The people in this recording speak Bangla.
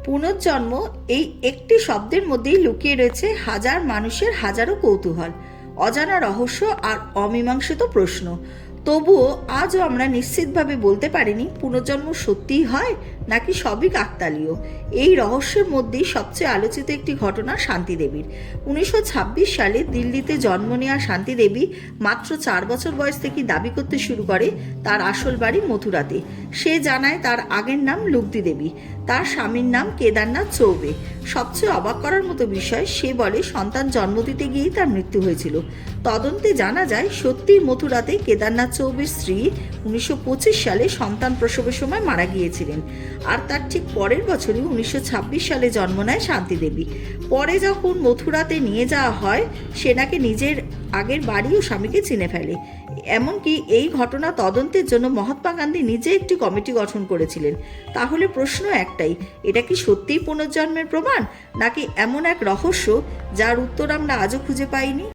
পুনর্জন্ম এই একটি শব্দের মধ্যেই লুকিয়ে রয়েছে হাজার মানুষের হাজারো কৌতূহল, অজানা রহস্য আর অমীমাংসিত প্রশ্ন। তবুও আজও আমরা নিশ্চিতভাবে বলতে পারিনি পুনর্জন্ম সত্যিই হয় নাকি সবই কাকতালীয়। এই রহস্যের মধ্যেই সবচেয়ে আলোচিত একটি ঘটনা শান্তি দেবীর। 1926 সালে দিল্লিতে জন্ম নেওয়া শান্তি দেবী মাত্র 4 বছর বয়স থেকে দাবি করতে শুরু করে তার আসল বাড়ি মথুরাতে। সে জানায় তার আগের নাম লুগদি দেবী, তার স্বামীর নাম কেদারনাথ চৌবে। সবচেয়ে অবাক করার মতো বিষয়, সে বলে সন্তান জন্ম দিতে গিয়েই তার মৃত্যু হয়েছিল। তদন্তে জানা যায় সত্যিই মথুরাতে কেদারনাথ চৌবের স্ত্রী 1925 সালে সন্তান প্রসবের সময় মারা গিয়েছিলেন। আর তার ঠিক পরের বছরই 1926 সালে জন্ম নেয় শান্তি দেবী। পরে যখন মথুরাতে নিয়ে যাওয়া হয়, সে নাকি নিজের আগের বাড়ি ও স্বামীকে চিনে ফেলে। এমনকি এই ঘটনা তদন্তের জন্য মহাত্মা গান্ধী নিজে একটি কমিটি গঠন করেছিলেন। তাহলে প্রশ্ন একটাই, এটা কি সত্যিই পুনর্জন্মের প্রমাণ, নাকি এমন এক রহস্য যার উত্তর আমরা আজও খুঁজে পাইনি?